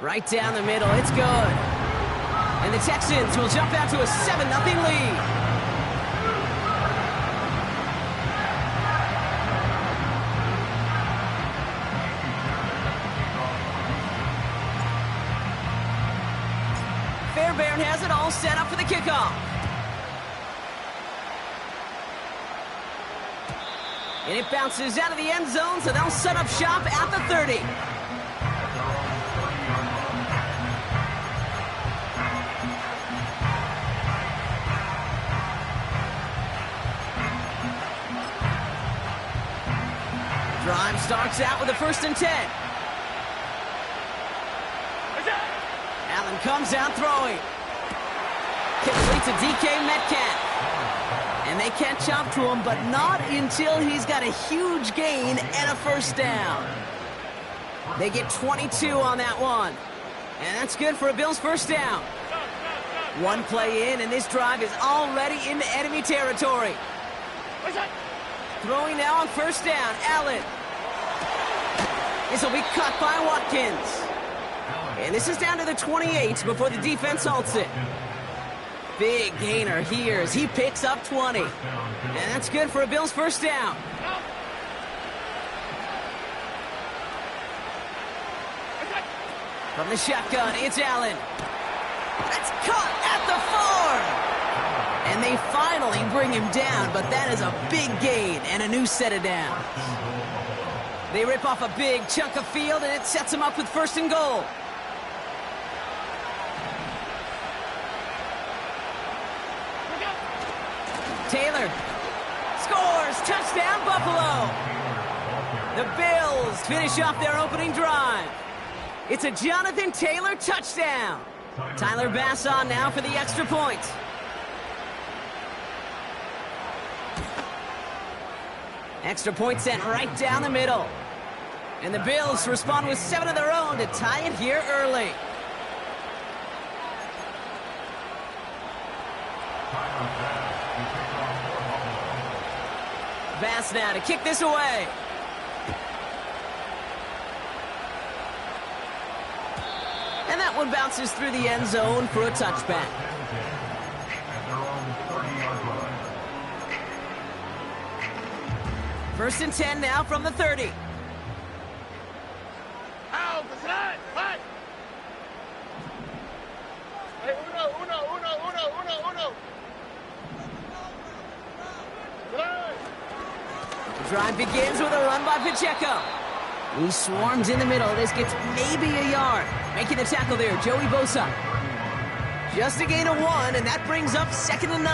Right down the middle. It's good. And the Texans will jump out to a 7-0 lead. Fairbairn has it all set up for the kickoff. And it bounces out of the end zone, so they'll set up shop at the 30. Drive starts out with a 1st and 10. Allen comes out throwing. Complete to DK Metcalf. And they catch up to him, but not until he's got a huge gain and a 1st down. They get 22 on that one. And that's good for a Bills 1st down. One play in, and this drive is already into enemy territory. Throwing now on 1st down, Allen. This will be caught by Watkins. And this is down to the 28 before the defense halts it. Big gainer here as he picks up 20. And that's good for a Bills 1st down. From the shotgun, it's Allen. That's caught at the 4. And they finally bring him down, but that is a big gain and a new set of downs. They rip off a big chunk of field, and it sets them up with 1st and goal. Taylor scores, touchdown Buffalo. The Bills finish off their opening drive. It's a Jonathan Taylor touchdown. Tyler Bass on now for the extra point. Extra point sent right down the middle. And the Bills respond with 7 of their own to tie it here early. Bass now to kick this away. And that one bounces through the end zone for a touchback. First and 10 now from the 30. The drive begins with a run by Pacheco. He swarms in the middle. This gets maybe a yard. Making the tackle there, Joey Bosa. Just a gain of 1, and that brings up 2nd and 9.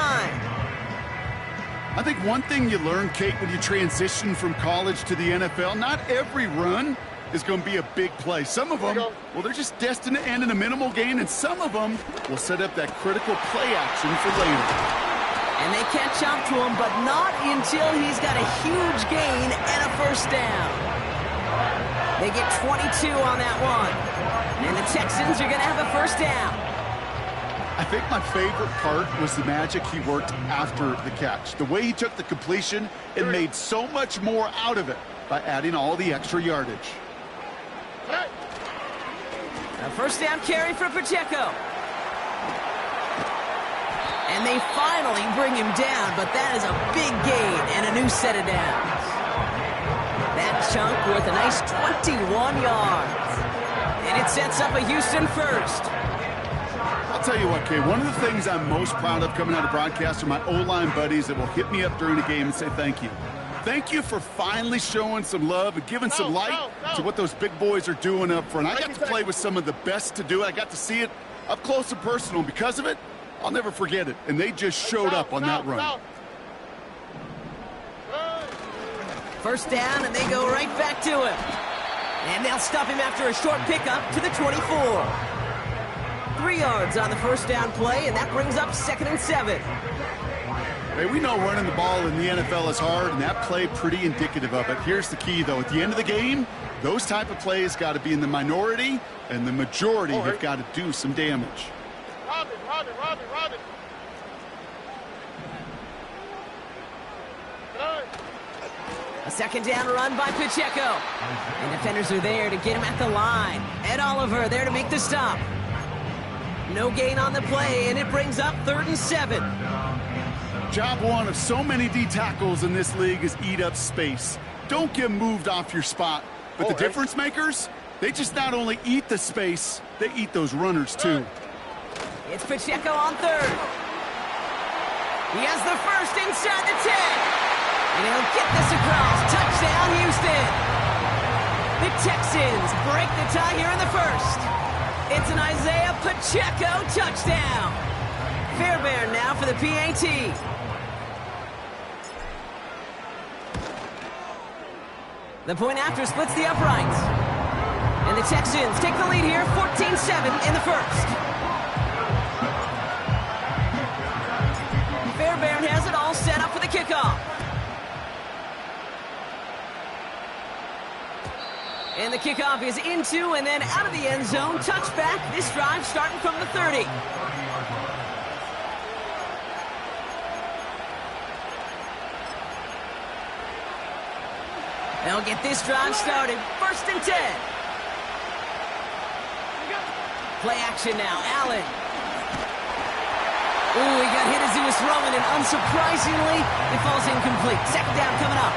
I think one thing you learn, Kate, when you transition from college to the NFL, not every run is going to be a big play. Some of them, well, they're just destined to end in a minimal gain, and some of them will set up that critical play action for later. And they catch up to him, but not until he's got a huge gain and a 1st down. They get 22 on that one. And the Texans are going to have a 1st down. I think my favorite part was the magic he worked after the catch. The way he took the completion and made so much more out of it by adding all the extra yardage. A 1st down carry for Pacheco. And they finally bring him down, but that is a big gain and a new set of downs. That chunk worth a nice 21 yards. And it sets up a Houston 1st. I'll tell you what, Kay, one of the things I'm most proud of coming out of broadcast are my O-line buddies that will hit me up during the game and say thank you. Thank you for finally showing some love and giving some light to what those big boys are doing up front. I got to play with some of the best to do it. I got to see it up close and personal. Because of it, I'll never forget it. And they just showed up on that run. 1st down, and they go right back to him. And they'll stop him after a short pickup to the 24. 3 yards on the 1st down play, and that brings up 2nd and 7. Hey, we know running the ball in the NFL is hard, and that play pretty indicative of it. Here's the key, though. At the end of the game, those type of plays got to be in the minority, and the majority have got to do some damage. Robin. A second down run by Pacheco. And defenders are there to get him at the line. Ed Oliver there to make the stop. No gain on the play, and it brings up 3rd and 7. Job one of so many D tackles in this league is eat up space. Don't get moved off your spot. But the difference makers, they just not only eat the space, they eat those runners too. It's Pacheco on 3rd. He has the first inside the 10. And he'll get this across. Touchdown, Houston. The Texans break the tie here in the 1st. It's an Isaiah Pacheco touchdown. Fairbairn now for the PAT. The point after splits the uprights. And the Texans take the lead here, 14-7 in the 1st. Fairbairn has it all set up for the kickoff. And the kickoff is into and then out of the end zone. Touchback. This drive starting from the 30. They'll get this drive started. 1st and 10. Play action now. Allen. Ooh, he got hit as he was throwing, and unsurprisingly, it falls incomplete. 2nd down coming up.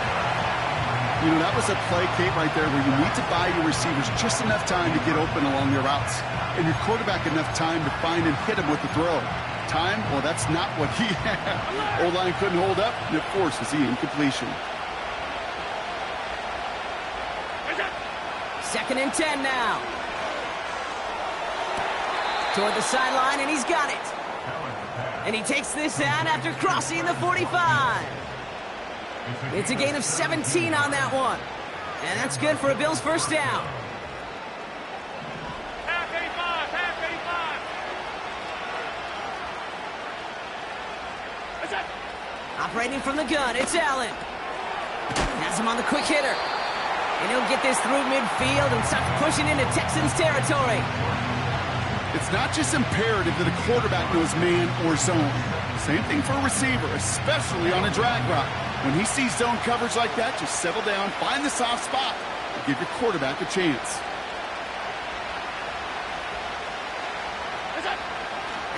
You know, that was a play, Kate, right there where you need to buy your receivers just enough time to get open along their routes. And your quarterback enough time to find and hit him with the throw. Time? Well, that's not what he had. O-line couldn't hold up, and it forces the incompletion. 2nd and 10 now. Toward the sideline, and he's got it. And he takes this out after crossing the 45. It's a gain of 17 on that one. And that's good for a Bills 1st down. Half 85. Operating from the gun, it's Allen. Has him on the quick hitter. And he'll get this through midfield and start pushing into Texans territory. It's not just imperative that a quarterback knows man or zone. Same thing for a receiver, especially on a drag route. When he sees zone coverage like that, just settle down, find the soft spot, and give your quarterback a chance.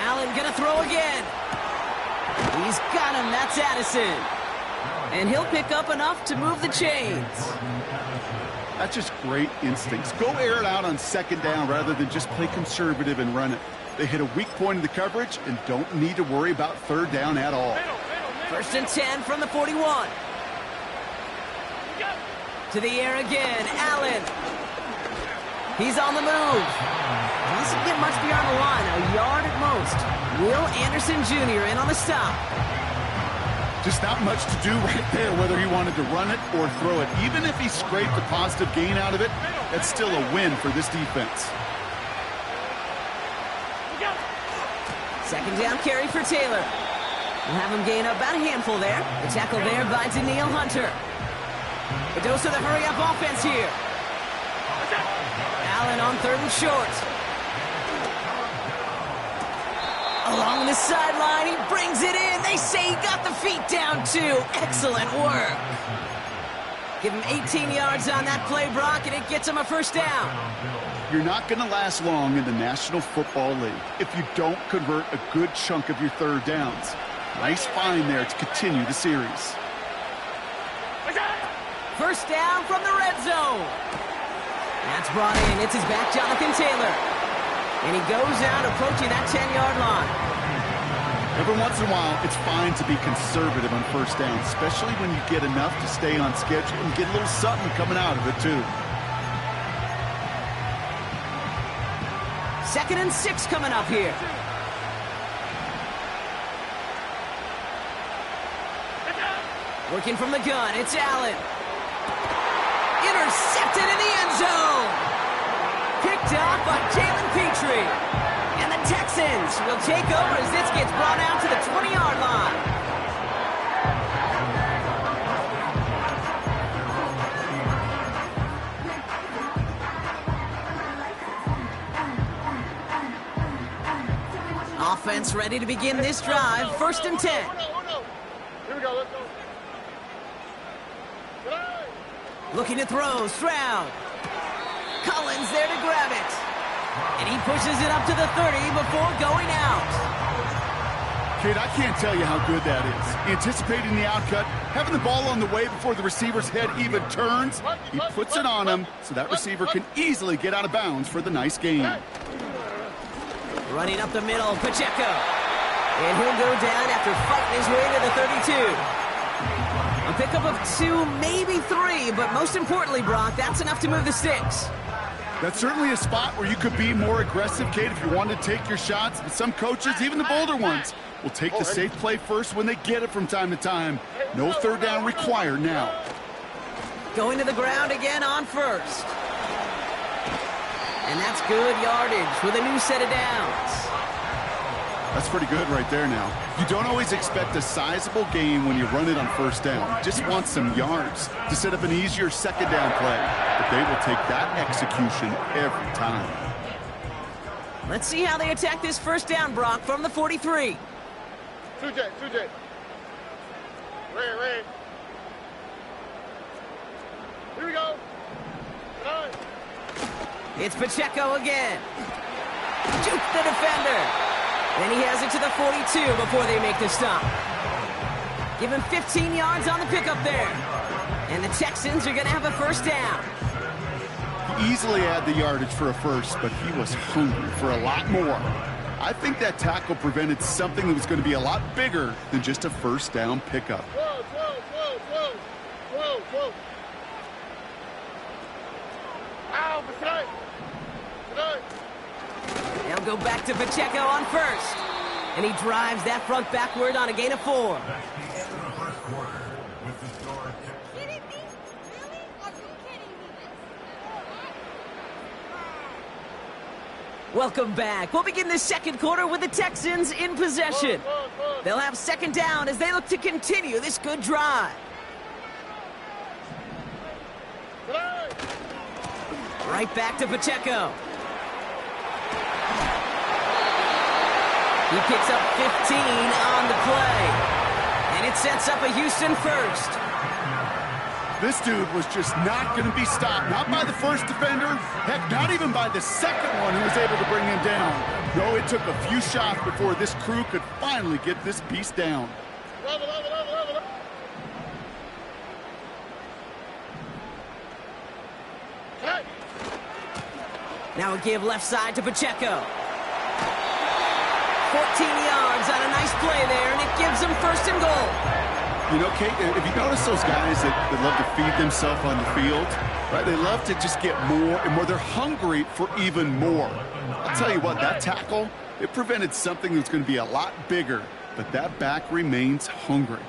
Allen gonna throw again. He's got him, that's Addison. And he'll pick up enough to move the chains. That's just great instincts. Go air it out on 2nd down rather than just play conservative and run it. They hit a weak point in the coverage and don't need to worry about 3rd down at all. 1st and 10 from the 41. To the air again, Allen. He's on the move. Doesn't get much beyond the line, a yard at most. Will Anderson Jr. in on the stop. Just not much to do right there, whether he wanted to run it or throw it. Even if he scraped a positive gain out of it, that's still a win for this defense. 2nd down carry for Taylor. We'll have him gain about a handful there. The tackle there by Danielle Hunter. A dose of the hurry-up offense here. Allen on 3rd and short. Along the sideline, he brings it in. They say he got the feet down, too. Excellent work. Give him 18 yards on that play, Brock, and it gets him a 1st down. You're not going to last long in the National Football League if you don't convert a good chunk of your 3rd downs. Nice find there to continue the series. 1st down from the red zone. That's brought in. It's his back, Jonathan Taylor. And he goes out approaching that 10-yard line. Every once in a while, it's fine to be conservative on 1st down, especially when you get enough to stay on schedule and get a little something coming out of it, too. 2nd and 6 coming up here. Working from the gun, it's Allen. Intercepted in the end zone. Picked off by Jalen Petrie. And the Texans will take over as this gets brought out to the 20-yard line. Offense ready to begin this drive. 1st and 10. Here we go, let's go. Looking to throw, Stroud. Collins there to grab it. And he pushes it up to the 30 before going out. Kate, I can't tell you how good that is. Anticipating the outcut, having the ball on the way before the receiver's head even turns, he puts it on him so that receiver can easily get out of bounds for the nice gain. Running up the middle, Pacheco. And he'll go down after fighting his way to the 32. A pickup of 2, maybe 3, but most importantly, Brock, that's enough to move the sticks. That's certainly a spot where you could be more aggressive, Kate, if you wanted to take your shots. But some coaches, even the bolder ones, will take the safe play first when they get it from time to time. No third down required now. Going to the ground again on first. And that's good yardage with a new set of downs. That's pretty good right there now. You don't always expect a sizable gain when you run it on first down. You just want some yards to set up an easier second down play. But they will take that execution every time. Let's see how they attack this first down, Brock, from the 43. 2J. Ray. Here we go. It's Pacheco again. Juke the defender. Then he has it to the 42 before they make the stop. Give him 15 yards on the pickup there. And the Texans are going to have a first down. He easily had the yardage for a first, but he was hungry for a lot more. I think that tackle prevented something that was going to be a lot bigger than just a first down pickup. Whoa. Ow, tonight. They'll go back to Pacheco on first. And he drives that front backward on a gain of 4. Welcome back. We'll begin the second quarter with the Texans in possession. They'll have second down as they look to continue this good drive. Right back to Pacheco. He picks up 15 on the play. And it sets up a Houston first. This dude was just not going to be stopped. Not by the first defender. Heck, not even by the second one who was able to bring him down. No, it took a few shots before this crew could finally get this beast down. Now a give left side to Pacheco. 14 yards on a nice play there, and it gives them first and goal. You know, Kate, if you notice those guys that love to feed themselves on the field, right? They love to just get more and more. They're hungry for even more. I'll tell you what, that tackle, it prevented something that's going to be a lot bigger, but that back remains hungry.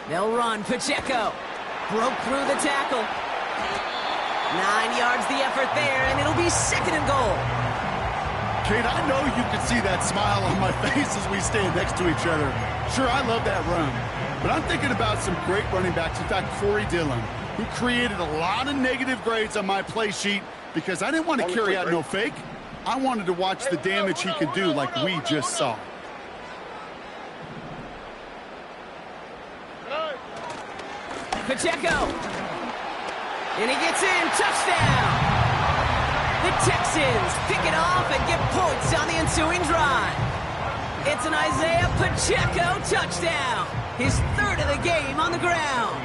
They'll run. Pacheco broke through the tackle. 9 yards the effort there, and it'll be second and goal. Kate, I know you can see that smile on my face as we stand next to each other. Sure, I love that run, but I'm thinking about some great running backs. In fact, Corey Dillon, who created a lot of negative grades on my play sheet because I didn't want to carry out no fake. I wanted to watch the damage he could do like we just saw. Pacheco. And he gets in. Touchdown. The Texans pick it off and get points on the ensuing drive. It's an Isaiah Pacheco touchdown. His third of the game on the ground.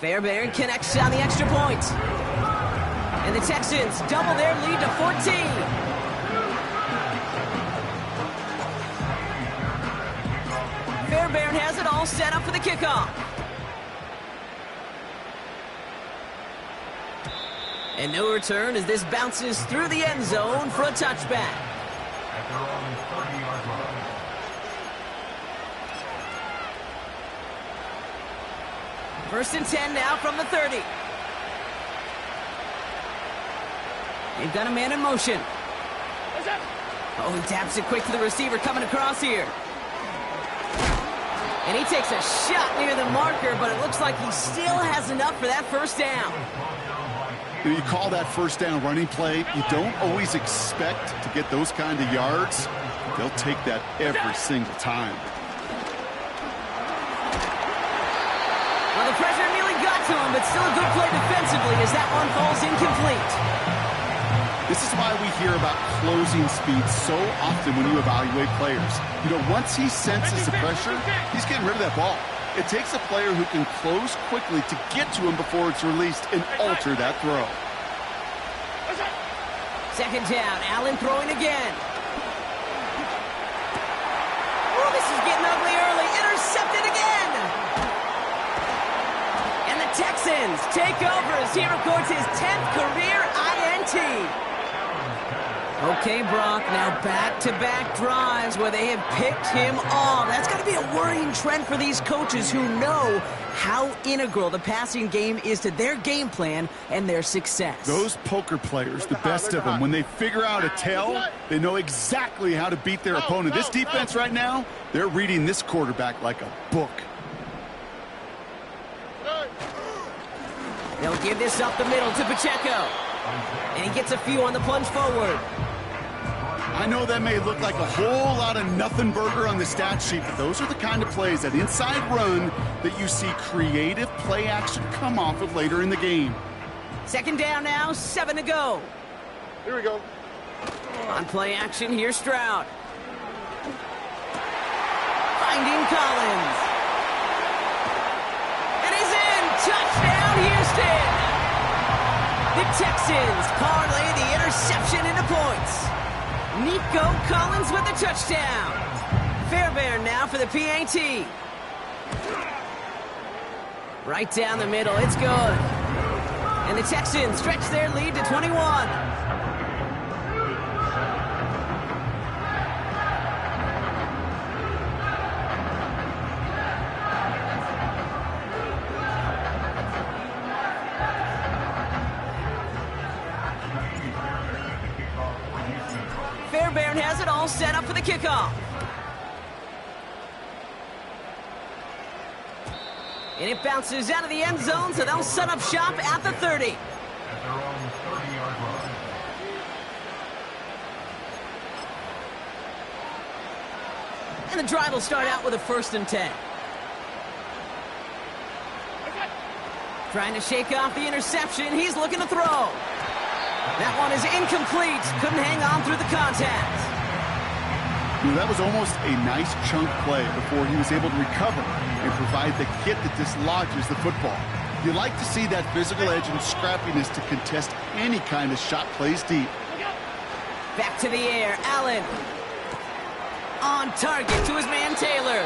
Fairbairn connects on the extra point. And the Texans double their lead to 14. Fairbairn has it all set up for the kickoff. And no return as this bounces through the end zone for a touchback. First and 10 now from the 30. They've got a man in motion. Oh, he taps it quick to the receiver coming across here. And he takes a shot near the marker, but it looks like he still has enough for that first down. You call that first down running play. You don't always expect to get those kind of yards. They'll take that every single time. Well, the pressure nearly got to him, but still a good play defensively as that one falls incomplete. This is why we hear about closing speed so often when you evaluate players. You know, once he senses the pressure, he's getting rid of that ball. It takes a player who can close quickly to get to him before it's released and alter that throw. Second down, Allen throwing again. Oh, this is getting ugly early. Intercepted again. And the Texans take over as he records his 10th career INT. Okay, Brock, now back-to-back drives where they have picked him off. That's got to be a worrying trend for these coaches who know how integral the passing game is to their game plan and their success. Those poker players, the best of them, when they figure out a tell, they know exactly how to beat their opponent. This defense right now, they're reading this quarterback like a book. They'll give this up the middle to Pacheco. And he gets a few on the plunge forward. I know that may look like a whole lot of nothing burger on the stat sheet, but those are the kind of plays, that inside run, that you see creative play action come off of later in the game. Second down now, 7 to go. Here we go. On play action, here's Stroud. Finding Collins. And he's in! Touchdown, Houston! The Texans parlay the interception into points. Nico Collins with the touchdown. Fairbairn now for the PAT. Right down the middle, it's good. And the Texans stretch their lead to 21. Fairbairn has it all set up for the kickoff. And it bounces out of the end zone, so they'll set up shop at the 30. At their own 30-yard line. And the drive will start out with a 1st and 10. Trying to shake off the interception. He's looking to throw. That one is incomplete. Couldn't hang on through the contact. That was almost a nice chunk play before he was able to recover and provide the hit that dislodges the football. You like to see that physical edge and scrappiness to contest any kind of shot plays deep. Back to the air, Allen. On target to his man Taylor.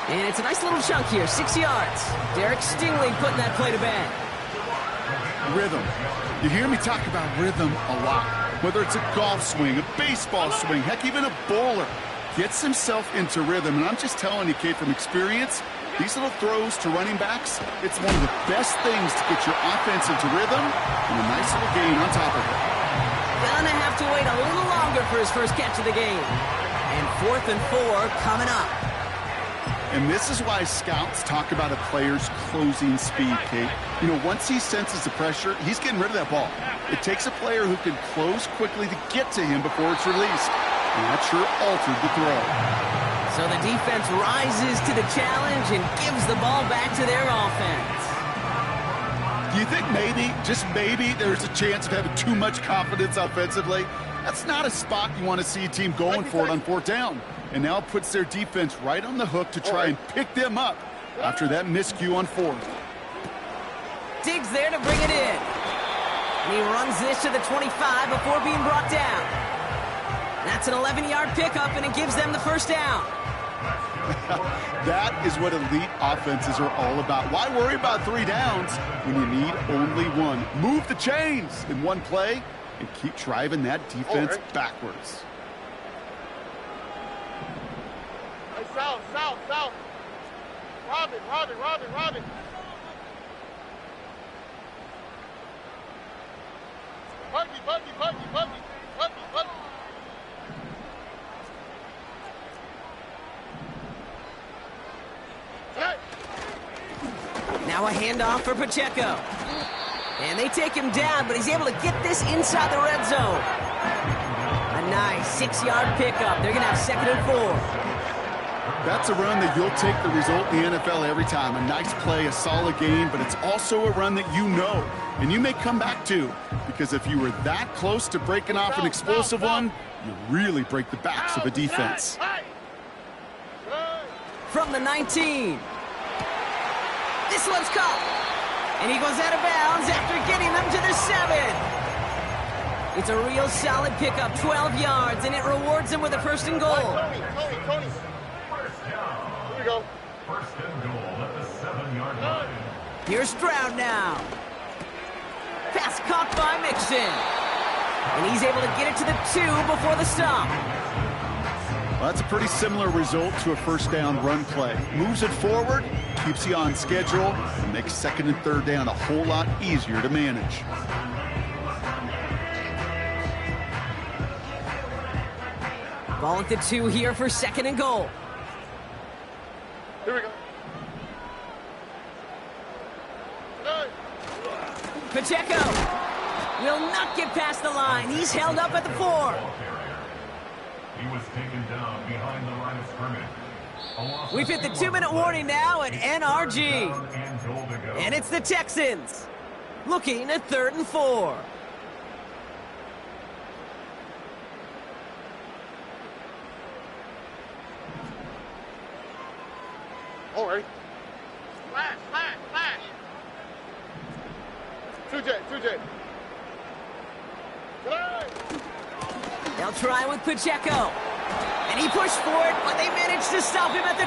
And it's a nice little chunk here, 6 yards. Derek Stingley putting that play to bed. Rhythm. You hear me talk about rhythm a lot. Whether it's a golf swing, a baseball swing, heck, even a bowler gets himself into rhythm. And I'm just telling you, Kate, from experience, these little throws to running backs, it's one of the best things to get your offense into rhythm and a nice little gain on top of it. Gonna have to wait a little longer for his first catch of the game. And 4th and 4 coming up. And this is why scouts talk about a player's closing speed, Kate. You know, once he senses the pressure, he's getting rid of that ball. It takes a player who can close quickly to get to him before it's released. And that sure altered the throw. So the defense rises to the challenge and gives the ball back to their offense. Do you think maybe, just maybe, there's a chance of having too much confidence offensively? That's not a spot you want to see a team going for it on 4th down. And now it puts their defense right on the hook to try and pick them up after that miscue on 4th. Diggs there to bring it in. And he runs this to the 25 before being brought down. That's an 11-yard pickup, and it gives them the first down. That is what elite offenses are all about. Why worry about 3 downs when you need only 1? Move the chains in one play and keep driving that defense backwards. Hey, south. Robin. Buggy. Now a handoff for Pacheco. And they take him down, but he's able to get this inside the red zone. A nice 6-yard pickup. They're going to have 2nd and 4. That's a run that you'll take the result in the NFL every time. A nice play, a solid game, but it's also a run that you know, and you may come back to, because if you were that close to breaking off an explosive one, you really break the backs of a defense. From the 19. This one's caught. And he goes out of bounds after getting them to the 7. It's a real solid pickup, 12 yards, and it rewards him with a 1st and goal. Tony. Here we go. 1st and goal at the 7-yard line. Here's Stroud now. Pass caught by Mixon. And he's able to get it to the 2 before the stop. Well, that's a pretty similar result to a 1st down run play. Moves it forward, keeps you on schedule, and makes 2nd and 3rd down a whole lot easier to manage. Ball at the 2 here for 2nd and goal. Here we go. Pacheco will not get past the line. He's held up at the 4. He was taken down behind the line of scrimmage. We've hit the 2-minute warning now at NRG. And goal to go. And it's the Texans looking at 3rd and 4. All right. Flash. 2J. They'll try with Pacheco. And he pushed for it, but they managed to stop him at the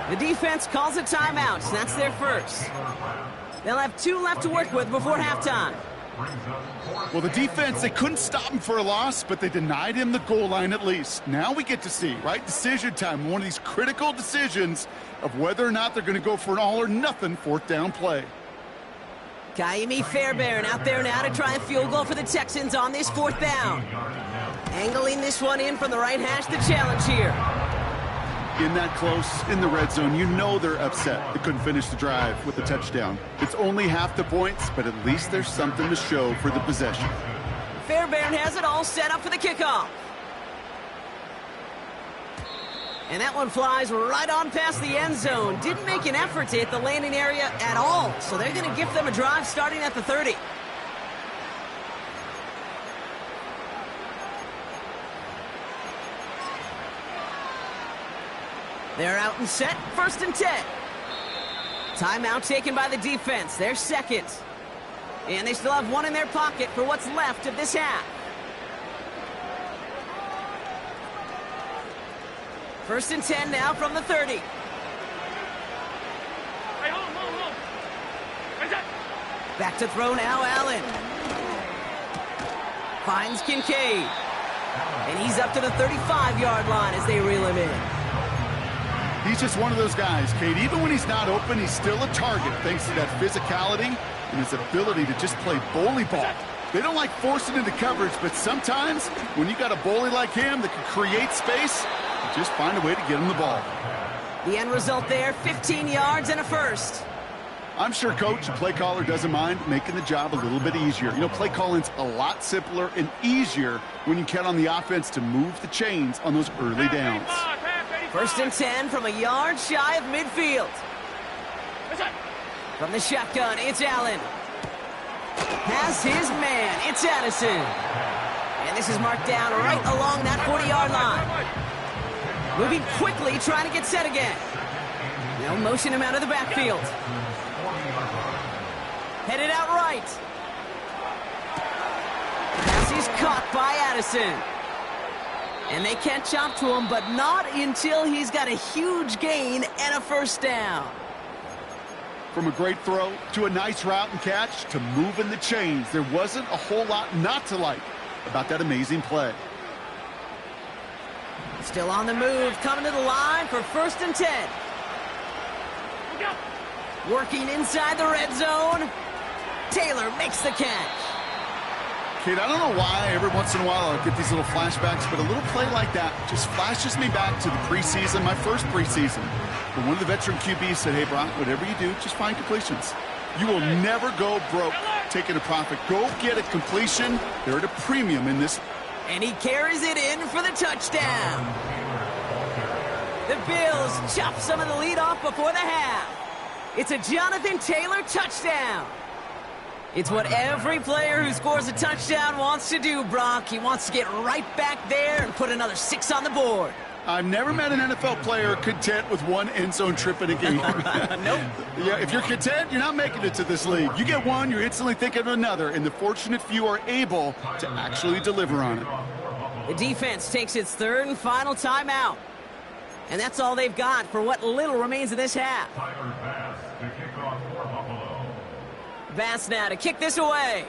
2. The defense calls a timeout, so that's their 1st. They'll have 2 left to work with before halftime. Well, the defense, they couldn't stop him for a loss, but they denied him the goal line at least. Now we get to see, right? Decision time, one of these critical decisions of whether or not they're going to go for an all-or-nothing 4th down play. Kaimi Fairbairn out there now to try a field goal for the Texans on this 4th down. Angling this one in from the right hash, the challenge here. In that close, in the red zone, you know they're upset. They couldn't finish the drive with the touchdown. It's only half the points, but at least there's something to show for the possession. Fairbairn has it all set up for the kickoff. And that one flies right on past the end zone. Didn't make an effort to hit the landing area at all. So they're going to give them a drive starting at the 30. They're out and set, 1st and 10. Timeout taken by the defense, their 2nd. And they still have 1 in their pocket for what's left of this half. 1st and 10 now from the 30. Hey, hold. Back to throw now, Allen. Finds Kincaid. And he's up to the 35-yard line as they reel him in. He's just one of those guys, Kate. Even when he's not open, he's still a target thanks to that physicality and his ability to just play bully ball. They don't like forcing into coverage, but sometimes when you got a bully like him that can create space, you just find a way to get him the ball. The end result there, 15 yards and a 1st. I'm sure coach and play caller doesn't mind making the job a little bit easier. You know, play calling's a lot simpler and easier when you count on the offense to move the chains on those early downs. 1st and 10 from a yard shy of midfield. From the shotgun, it's Allen. Has his man, it's Addison. And this is marked down right along that 40-yard line. Moving quickly, trying to get set again. They'll motion him out of the backfield. Headed out right. Pass is caught by Addison. And they can't jump to him, but not until he's got a huge gain and a 1st down. From a great throw to a nice route and catch to moving the chains, there wasn't a whole lot not to like about that amazing play. Still on the move, coming to the line for 1st and 10. Working inside the red zone. Taylor makes the catch. Kate, I don't know why every once in a while I'll get these little flashbacks, but a little play like that just flashes me back to the preseason, my first preseason. But one of the veteran QBs said, hey, Brock, whatever you do, just find completions. You will never go broke taking a profit. Go get a completion. They're at a premium in this. And he carries it in for the touchdown. The Bills chop some of the lead off before the half. It's a Jonathan Taylor touchdown. It's what every player who scores a touchdown wants to do, Brock. He wants to get right back there and put another 6 on the board. I've never met an NFL player content with one end zone trip in a game. Nope. Yeah, if you're content, you're not making it to this league. You get one, you're instantly thinking of another, and the fortunate few are able to actually deliver on it. The defense takes its third and final timeout. And that's all they've got for what little remains of this half. Tyler Bass to kick off for Buffalo. Bass now to kick this away.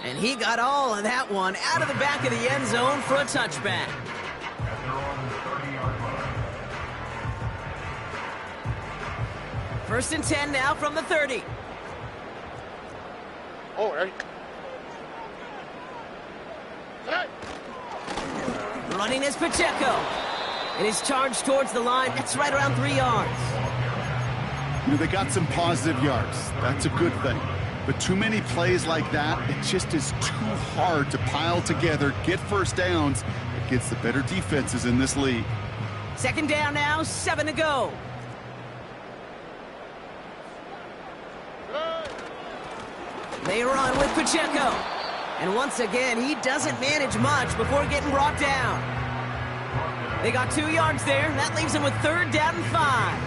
And he got all of that one out of the back of the end zone for a touchback. At their own 30-yard line. First and 10 now from the 30. Oh, right. Running is Pacheco. And he's charged towards the line. That's right around 3 yards. You know, they got some positive yards. That's a good thing. But too many plays like that, it just is too hard to pile together, get first downs against the better defenses in this league. Second down now, 7 to go. They run with Pacheco. And once again, he doesn't manage much before getting brought down. They got 2 yards there. That leaves them with 3rd down and 5.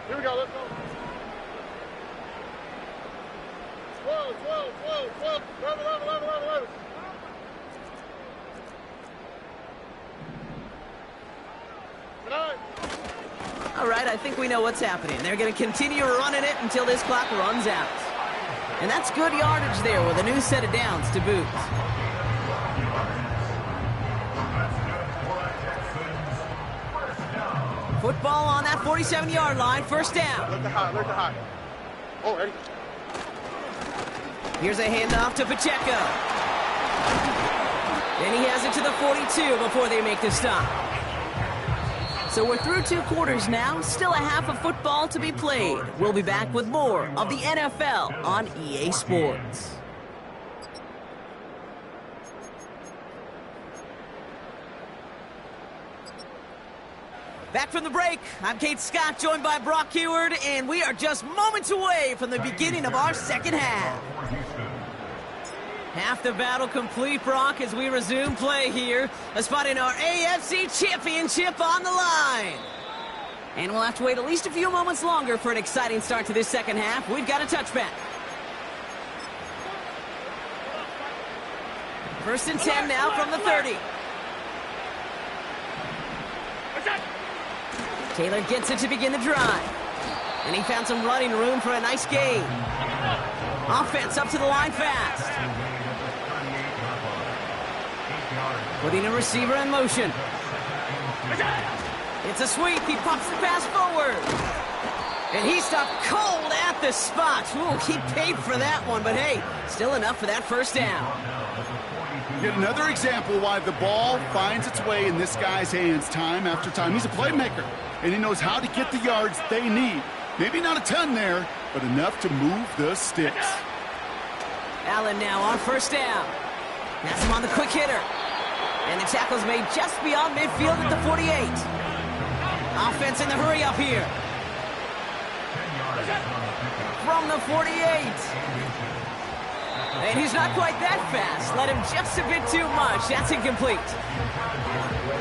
Here we go, let's go. Whoa. 11. All right, I think we know what's happening. They're going to continue running it until this clock runs out. And that's good yardage there with a new set of downs to boot. Football on that 47-yard line, first down. Look the high. Oh, ready. Here's a handoff to Pacheco. Then he has it to the 42 before they make the stop. So we're through 2 quarters now, still a half of football to be played. We'll be back with more of the NFL on EA Sports. Back from the break, I'm Kate Scott, joined by Brock Heward, and we are just moments away from the beginning of our second half. Half the battle complete, Brock, as we resume play here. A spot in our AFC Championship on the line. And we'll have to wait at least a few moments longer for an exciting start to this second half. We've got a touchback. First and 10 now from the 30. Taylor gets it to begin the drive. And he found some running room for a nice gain. Offense up to the line fast. Putting a receiver in motion. It's a sweep. He pops the pass forward. And he stopped cold at the spot. Ooh, he paid for that one, but hey, still enough for that first down. Yet another example why the ball finds its way in this guy's hands time after time. He's a playmaker, and he knows how to get the yards they need. Maybe not a ton there, but enough to move the sticks. Allen now on first down. Pass him on the quick hitter. And the tackle's made just beyond midfield at the 48. Offense in the hurry up here. From the 48. And he's not quite that fast. Let him just a bit too much. That's incomplete.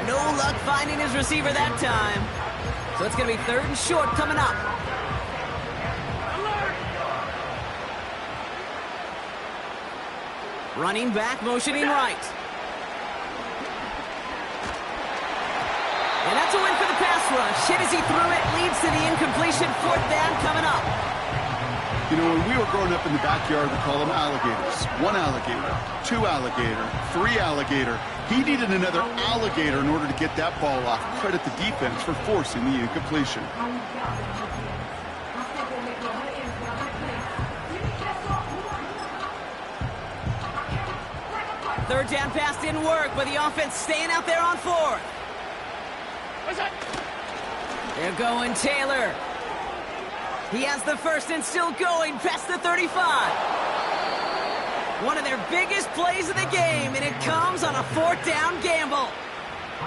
No luck finding his receiver that time. So it's going to be 3rd and short coming up. Running back, motioning right. And that's a win for the pass rush. Hit as he threw it, leads to the incompletion. 4th down coming up. You know, when we were growing up in the backyard, we call them alligators. 1 alligator, 2 alligator, 3 alligator. He needed another alligator in order to get that ball off. Credit the defense for forcing the incompletion. Third down pass didn't work, but the offense staying out there on fourth. They're going Taylor. He has the first and still going past the 35. One of their biggest plays of the game, and it comes on a fourth down gamble.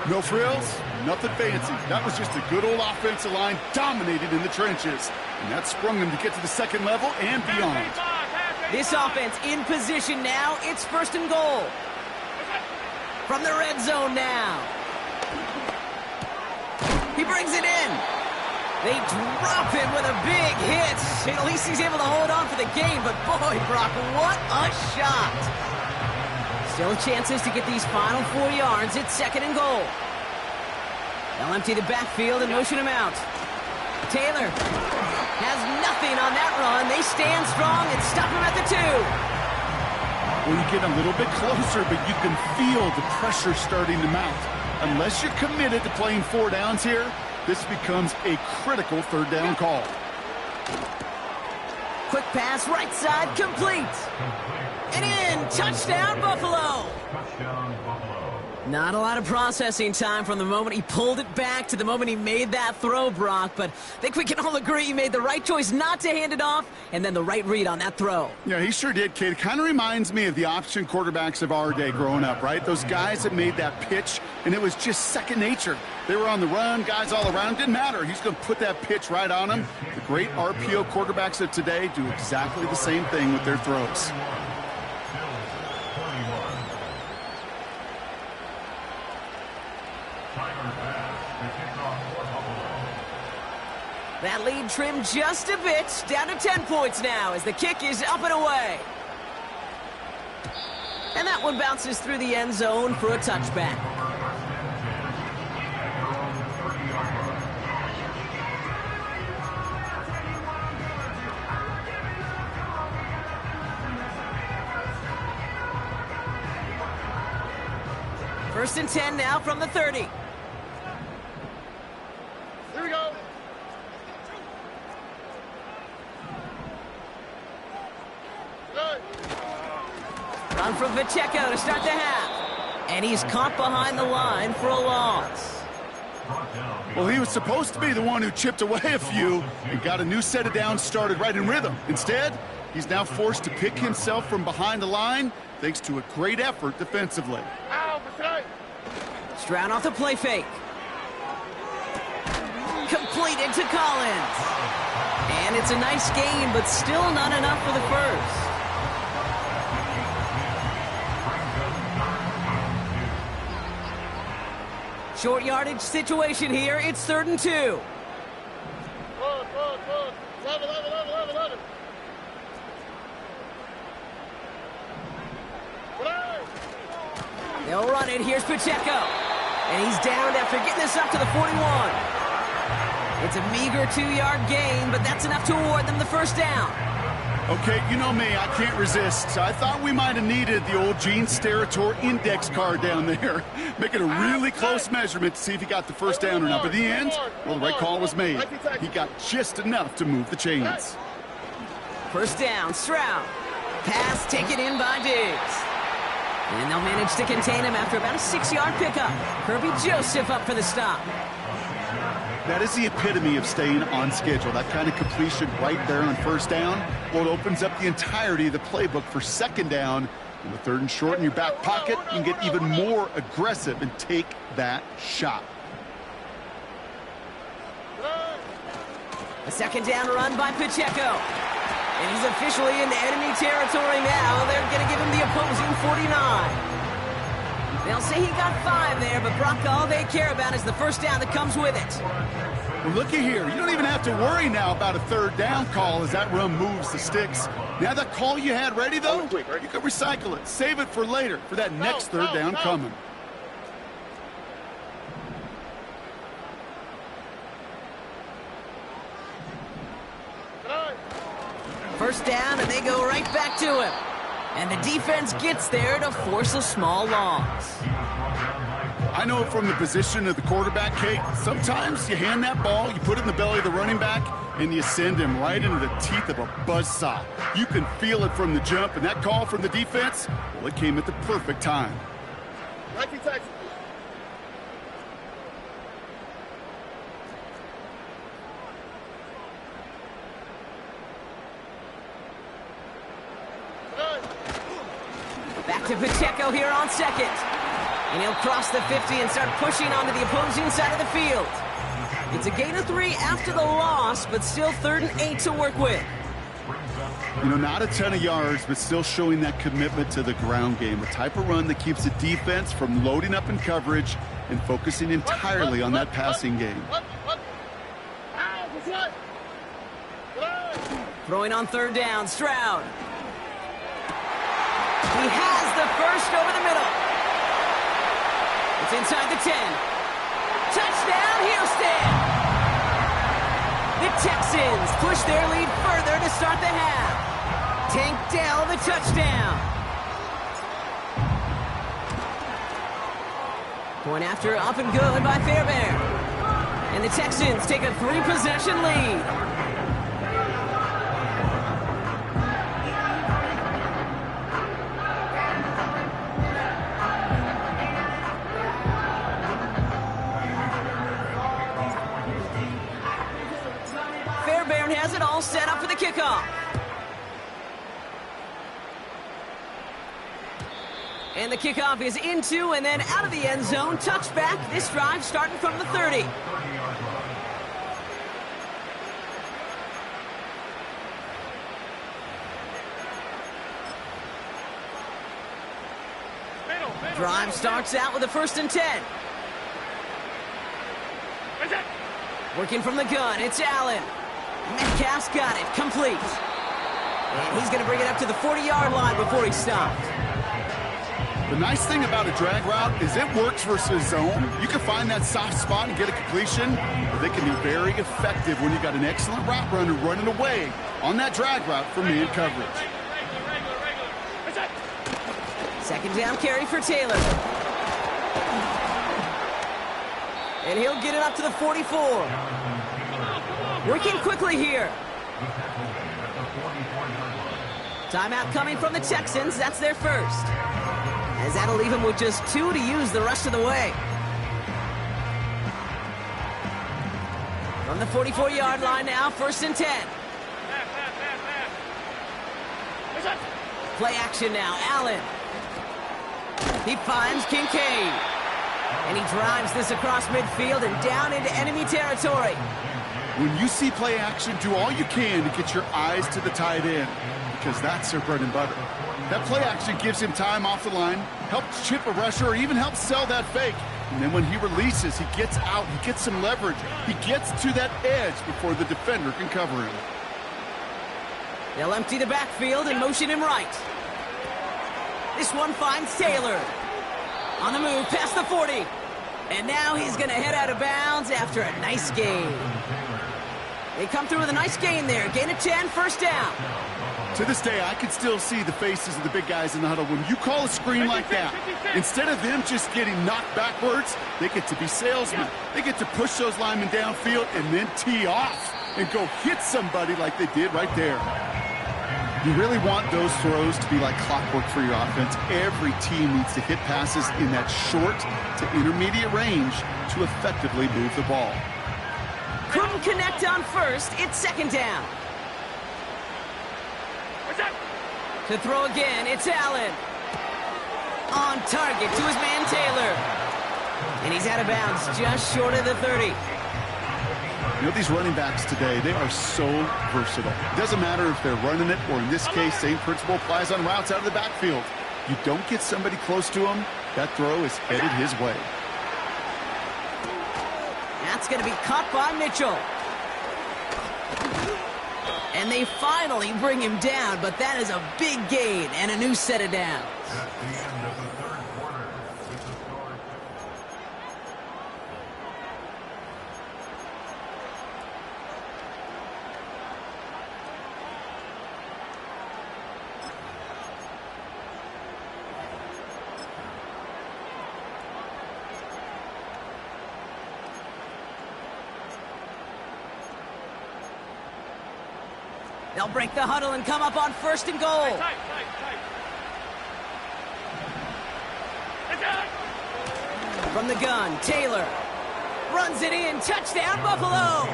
No frills, nothing fancy. That was just a good old offensive line dominated in the trenches. And that sprung them to get to the second level and beyond. This offense in position now. It's first and goal. From the red zone now. He brings it in. They drop him with a big hit. At least he's able to hold on for the game. But boy, Brock, what a shot. Still chances to get these final 4 yards. It's second and goal. They'll empty the backfield and motion him out. Taylor has nothing on that run. They stand strong and stop him at the 2. Well, you get a little bit closer, but you can feel the pressure starting to mount. Unless you're committed to playing 4 downs here, this becomes a critical third down call. Quick pass, right side, complete. And in, touchdown, Buffalo. Touchdown, Buffalo. Not a lot of processing time from the moment he pulled it back to the moment he made that throw, Brock. But I think we can all agree he made the right choice not to hand it off, and then the right read on that throw. Yeah, he sure did, kid. It kind of reminds me of the option quarterbacks of our day growing up, right? Those guys that made that pitch, and it was just second nature. They were on the run, guys all around. Didn't matter. He's going to put that pitch right on them. The great RPO quarterbacks of today do exactly the same thing with their throws. That lead trimmed just a bit, down to 10 points now as the kick is up and away. And that one bounces through the end zone for a touchback. First and 10 now from the 30. Here we go. Good. Run from Pacheco to start the half. And he's caught behind the line for a loss. Well, he was supposed to be the one who chipped away a few and got a new set of downs started right in rhythm. Instead, he's now forced to pick himself from behind the line thanks to a great effort defensively. Ow, Pacheco. Stroud off the play fake. Completed to Collins. And it's a nice gain, but still not enough for the first. Short yardage situation here. It's 3rd and 2. Look. 11. They'll run it. Here's Pacheco. And he's down after getting this up to the 41. It's a meager 2-yard gain, but that's enough to award them the first down. Okay, you know me, I can't resist. I thought we might have needed the old Gene Steratore index card down there. Make it a really close measurement to see if he got the first down or not. But in the end, well, the right call was made. He got just enough to move the chains. First down, Stroud. Pass taken in by Diggs. And they'll manage to contain him after about a 6-yard pickup. Kirby Joseph up for the stop. That is the epitome of staying on schedule. That kind of completion right there on first down. Well, it opens up the entirety of the playbook for second down. And with 3rd and short in your back pocket, you can get even more aggressive and take that shot. A second down run by Pacheco. And he's officially into enemy territory now. They're going to give him the opposing 49. They'll say he got 5 there, but Brock, all they care about is the first down that comes with it. Well, looky here. You don't even have to worry now about a 3rd down call as that run moves the sticks. Now that call you had ready, though, you can recycle it. Save it for later, for that next 3rd down coming. First down, and they go right back to him. And the defense gets there to force a small loss. I know from the position of the quarterback, Kate, sometimes you hand that ball, you put it in the belly of the running back, and you send him right into the teeth of a buzzsaw. You can feel it from the jump, and that call from the defense, well, it came at the perfect time. Nike Texans. Back to Pacheco here on second. And he'll cross the 50 and start pushing onto the opposing side of the field. It's a gain of 3 after the loss, but still 3rd and 8 to work with. You know, not a ton of yards, but still showing that commitment to the ground game. A type of run that keeps the defense from loading up in coverage and focusing entirely on that passing game. Throwing on 3rd down, Stroud. He has the first over the middle. It's inside the 10. Touchdown, Houston! The Texans push their lead further to start the half. Tank Dell, the touchdown. Point after up and good by Fairbairn. And the Texans take a 3-possession lead. Has it all set up for the kickoff. And the kickoff is into and then out of the end zone. Touchback. This drive starting from the 30. Drive starts out with a 1st and 10. Working from the gun, it's Allen. Metcalf's got it, complete. And he's going to bring it up to the 40-yard line before he stopped. The nice thing about a drag route is it works versus zone. You can find that soft spot and get a completion, but they can be very effective when you got an excellent route runner running away on that drag route from man coverage. 2nd down carry for Taylor. And he'll get it up to the 44. Working quickly here. Timeout coming from the Texans. That's their first. As that'll leave him with just 2 to use the rest of the way. From the 44-yard line now, 1st and 10. Play action now, Allen. He finds Kincaid. And he drives this across midfield and down into enemy territory. When you see play action, do all you can to get your eyes to the tight end, because that's their bread and butter. That play action gives him time off the line, helps chip a rusher, or even helps sell that fake. And then when he releases, he gets out, he gets some leverage. He gets to that edge before the defender can cover him. They'll empty the backfield and motion him right. This one finds Taylor. On the move, past the 40. And now he's going to head out of bounds after a nice gain. They come through with a nice gain there. Gain of 10, 1st down. To this day, I can still see the faces of the big guys in the huddle. When you call a screen like that, instead of them just getting knocked backwards, they get to be salesmen. They get to push those linemen downfield and then tee off and go hit somebody like they did right there. You really want those throws to be like clockwork for your offense. Every team needs to hit passes in that short to intermediate range to effectively move the ball. Couldn't connect on 1st. It's 2nd down. To throw again, it's Allen. On target to his man Taylor. And he's out of bounds just short of the 30. You know, these running backs today, they are so versatile. It doesn't matter if they're running it or, in this case, same principle applies on routes out of the backfield. You don't get somebody close to him, that throw is headed his way. That's going to be caught by Mitchell. And they finally bring him down, but that is a big gain and a new set of downs. At the end of the 3rd quarter, with the score. They'll break the huddle and come up on 1st and goal. Tight. From the gun, Taylor runs it in. Touchdown, Buffalo.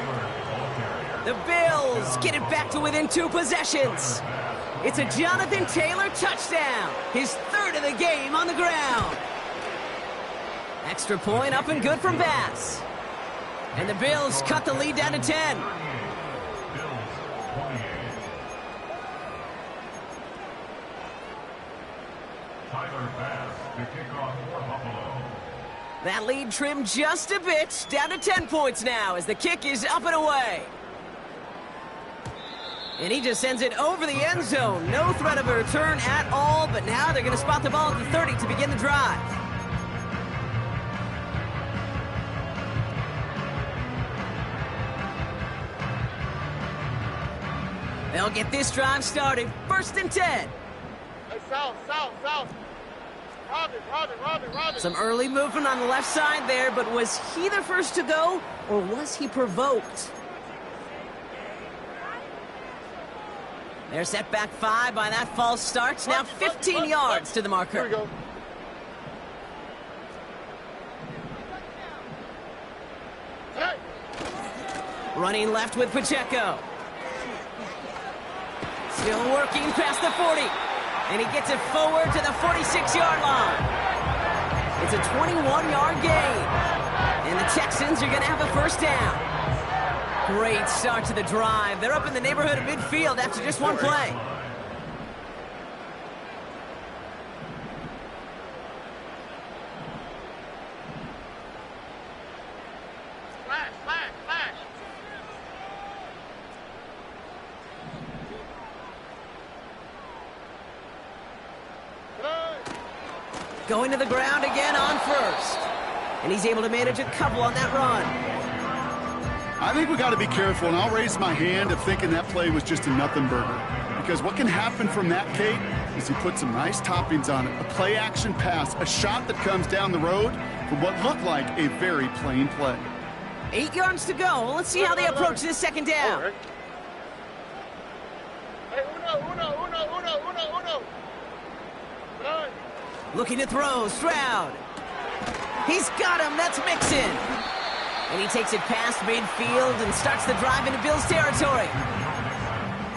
The Bills get it back to within 2 possessions. It's a Jonathan Taylor touchdown. His 3rd of the game on the ground. Extra point up and good from Bass. And the Bills cut the lead down to 10. Tyler Bass, the kickoff for Buffalo. That lead trimmed just a bit, down to 10 points now as the kick is up and away. And he just sends it over the end zone. No threat of a return at all, but now they're going to spot the ball at the 30 to begin the drive. They'll get this drive started. 1st and 10. Hey, south. Robin. Some early movement on the left side there, but was he the first to go, or was he provoked? They're set back 5 by that false start. Now 15 yards to the marker. Here we go. Hey. Running left with Pacheco. Still working past the 40. And he gets it forward to the 46-yard line. It's a 21-yard gain. And the Texans are going to have a 1st down. Great start to the drive. They're up in the neighborhood of midfield after just 1 play. Flash. Going to the ground again on 1st. And he's able to manage a couple on that run. I think we got to be careful, and I'll raise my hand of thinking that play was just a nothing burger. Because what can happen from that, Kate, is he put some nice toppings on it. A play-action pass, a shot that comes down the road for what looked like a very plain play. 8 yards to go. Let's see how they approach this 2nd down. Hey, uno. Run. Looking to throw, Stroud. He's got him, that's Mixon. And he takes it past midfield and starts the drive into Bills territory.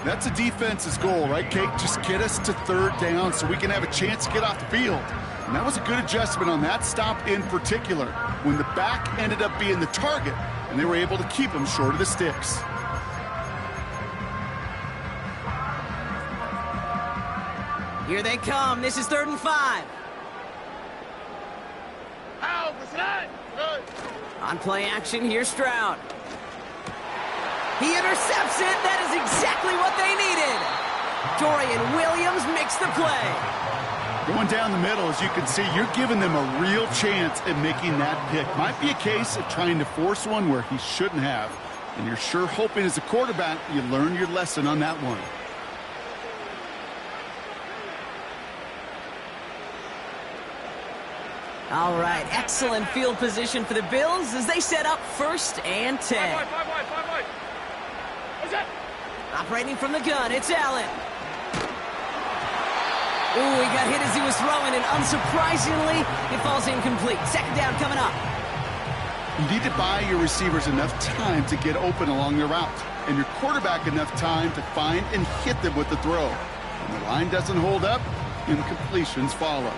That's a defense's goal, right, Kate? Just get us to 3rd down so we can have a chance to get off the field. And that was a good adjustment on that stop in particular, when the back ended up being the target, and they were able to keep him short of the sticks. Here they come. This is 3rd and 5. Run. On play action, here's Stroud. He intercepts it. That is exactly what they needed. Dorian Williams makes the play. Going down the middle, as you can see, you're giving them a real chance at making that pick. Might be a case of trying to force one where he shouldn't have. And you're sure hoping as a quarterback you learn your lesson on that one. All right, excellent field position for the Bills as they set up 1st and 10. Five. What's that? Operating from the gun, it's Allen. Ooh, he got hit as he was throwing, and unsurprisingly, it falls incomplete. 2nd down coming up. You need to buy your receivers enough time to get open along their route, and your quarterback enough time to find and hit them with the throw. When the line doesn't hold up, incompletions follow.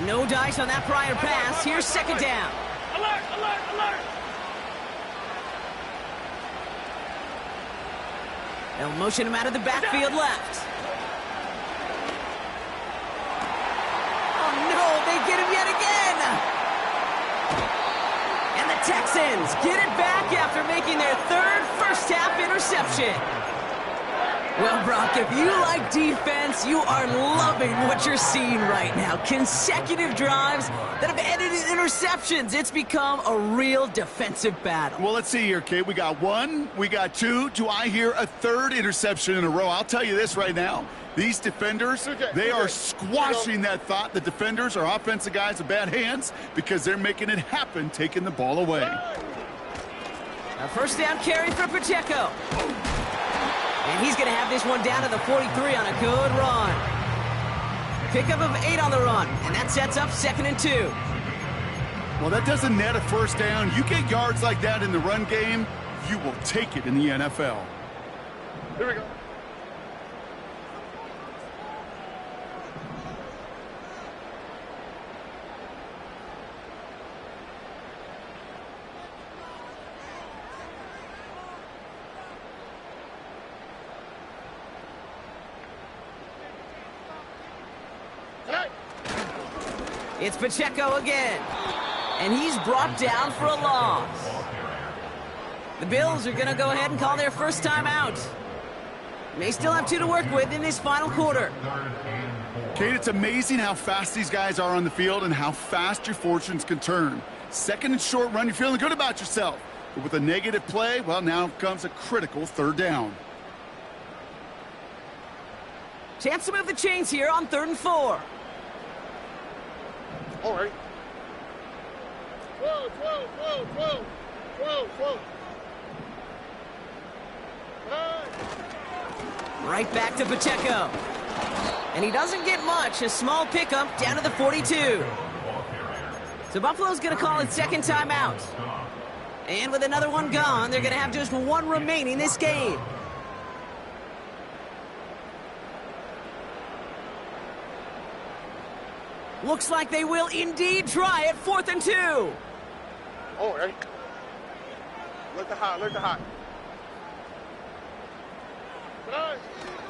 No dice on that prior pass. Here's 2nd down. Alert. They'll motion him out of the backfield left. Oh, no, they get him yet again. And the Texans get it back after making their 3rd first-half interception. Well, Brock, if you like defense, you are loving what you're seeing right now. Consecutive drives that have ended in interceptions. It's become a real defensive battle. Well, let's see here, Kate. We got 1, we got 2. Do I hear a 3rd interception in a row? I'll tell you this right now. These defenders, they are squashing that thought. The defenders are offensive guys with bad hands because they're making it happen, taking the ball away. A 1st down carry for Pacheco. And he's going to have this one down to the 43 on a good run. Pickup of 8 on the run, and that sets up 2nd and 2. Well, that doesn't net a first down. You get yards like that in the run game, you will take it in the NFL. Here we go. It's Pacheco again, and he's brought down for a loss. The Bills are going to go ahead and call their first time out. They still have 2 to work with in this final quarter. Kate, it's amazing how fast these guys are on the field and how fast your fortunes can turn. 2nd and short run, you're feeling good about yourself. But with a negative play, well, now comes a critical 3rd down. Chance to move the chains here on 3rd and 4. All right. Whoa. Right back to Pacheco. And he doesn't get much. A small pickup down to the 42. So Buffalo's going to call its 2nd timeout. And with another one gone, they're going to have just 1 remaining this game. Looks like they will indeed try it. 4th and 2. All right. Look the hot.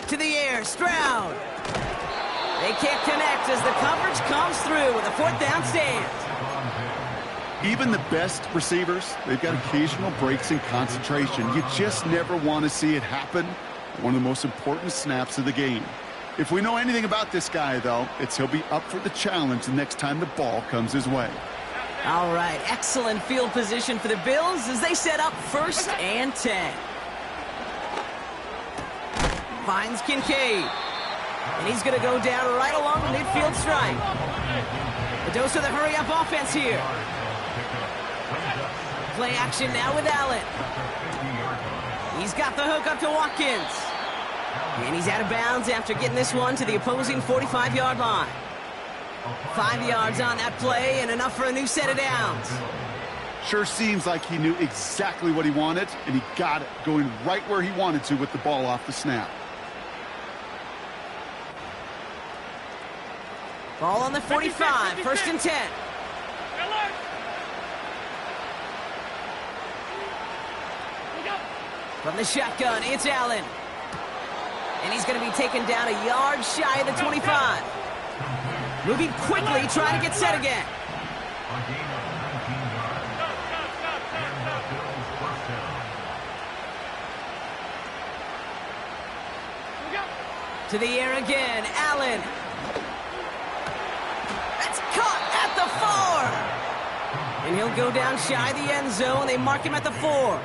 To the air, Stroud. They can't connect as the coverage comes through with a 4th down stand. Even the best receivers, they've got occasional breaks in concentration. You just never want to see it happen. One of the most important snaps of the game. If we know anything about this guy, though, it's he'll be up for the challenge the next time the ball comes his way. All right, excellent field position for the Bills as they set up 1st and 10. Finds Kincaid. And he's going to go down right along the midfield stripe. A dose of the hurry-up offense here. Play action now with Allen. He's got the hook up to Watkins. And he's out of bounds after getting this one to the opposing 45-yard line. 5 yards on that play and enough for a new set of downs. Sure seems like he knew exactly what he wanted, and he got it, going right where he wanted to with the ball off the snap. Ball on the 45, 1st and 10. From the shotgun, it's Allen. And he's going to be taken down a yard shy of the 25. Moving quickly, trying to get set again. To the air again, Allen. That's caught at the 4. And he'll go down shy of the end zone. They mark him at the 4.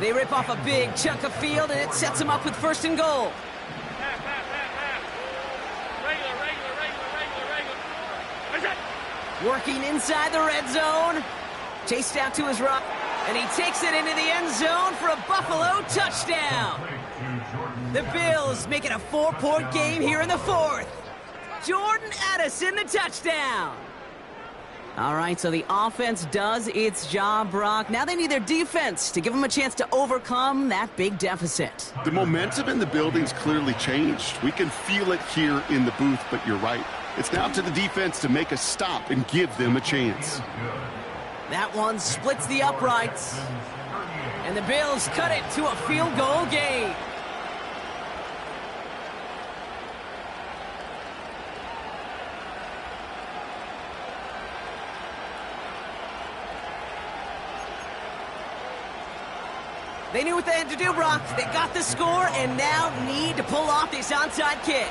They rip off a big chunk of field, and it sets him up with 1st and goal. Working inside the red zone. Chased out to his right, and he takes it into the end zone for a Buffalo touchdown. The Bills make it a 4-point game here in the 4th. Jordan Addison, the touchdown. All right, so the offense does its job, Brock. Now they need their defense to give them a chance to overcome that big deficit. The momentum in the building's clearly changed. We can feel it here in the booth, but you're right. It's now to the defense to make a stop and give them a chance. That one splits the uprights. And the Bills cut it to a field goal game. They knew what they had to do, Brock. They got the score and now need to pull off this onside kick.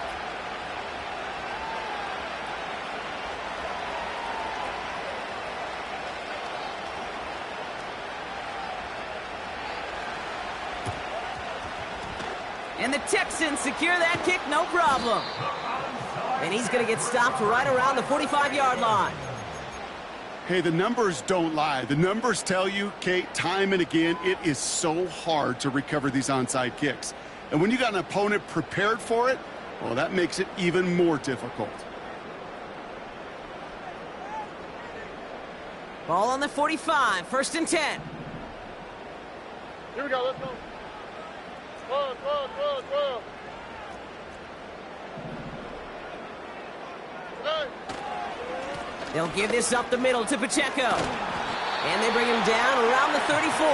And the Texans secure that kick, no problem. And he's going to get stopped right around the 45-yard line. Hey, the numbers don't lie. The numbers tell you, Kate, time and again, it is so hard to recover these onside kicks. And when you got an opponent prepared for it, well, that makes it even more difficult. Ball on the 45, 1st and 10. Here we go, let's go. Go. They'll give this up the middle to Pacheco. And they bring him down around the 34.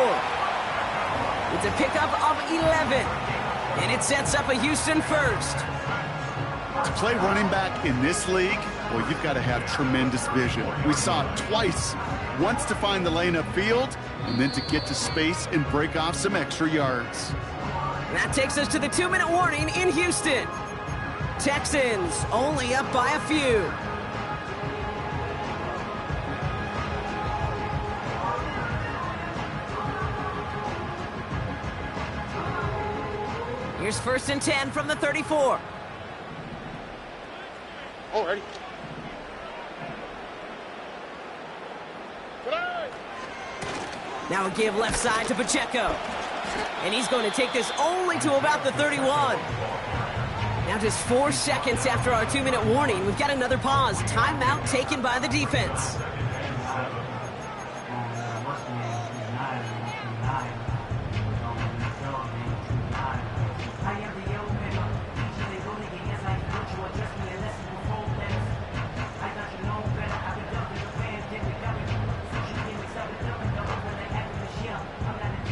It's a pickup of 11. And it sets up a Houston first. To play running back in this league, well, you've got to have tremendous vision. We saw it twice. Once to find the lane upfield, and then to get to space and break off some extra yards. That takes us to the 2-minute warning in Houston. Texans only up by a few. Here's 1st and 10 from the 34. Already. Now a give left side to Pacheco. And he's going to take this only to about the 31. Now just 4 seconds after our 2-minute warning, we've got another pause. Timeout taken by the defense.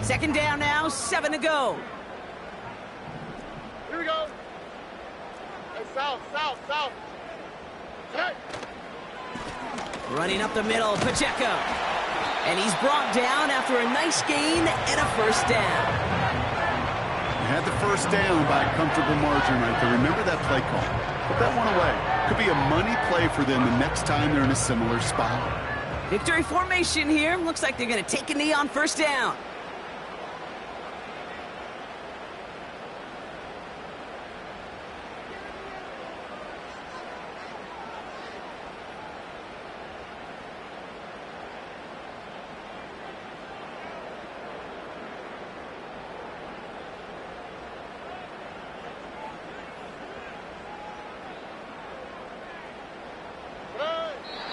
Second down now, 7 to go. Here we go. Hey, south. Hey. Running up the middle, Pacheco. And he's brought down after a nice gain and a 1st down. You had the 1st down by a comfortable margin right there. Remember that play call. Put that one away. Could be a money play for them the next time they're in a similar spot. Victory formation here. Looks like they're going to take a knee on 1st down.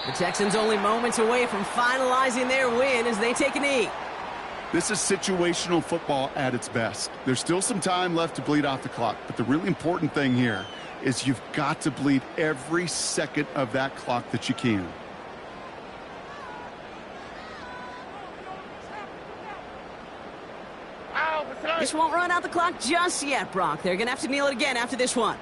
The Texans only moments away from finalizing their win as they take a knee. This is situational football at its best. There's still some time left to bleed off the clock, but the really important thing here is you've got to bleed every second of that clock that you can. This won't run out the clock just yet, Brock. They're going to have to kneel it again after this one.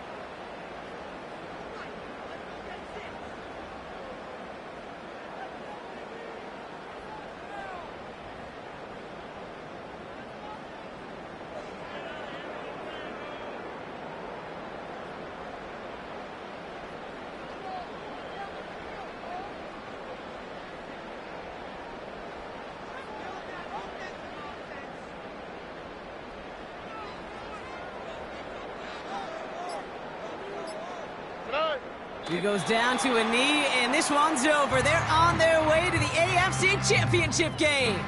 He goes down to a knee, and this one's over. They're on their way to the AFC Championship game.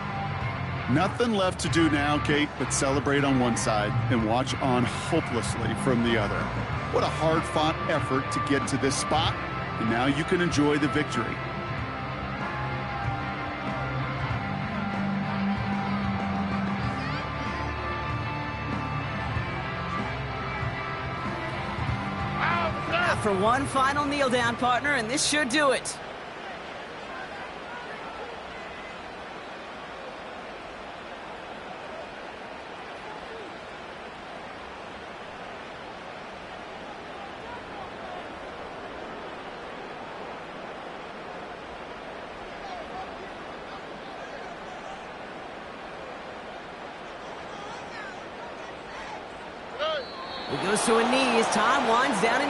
Nothing left to do now, Kate, but celebrate on one side and watch on hopelessly from the other. What a hard-fought effort to get to this spot, and now you can enjoy the victory. For one final kneel down, partner, and this should do it. He goes to a knee as time winds down in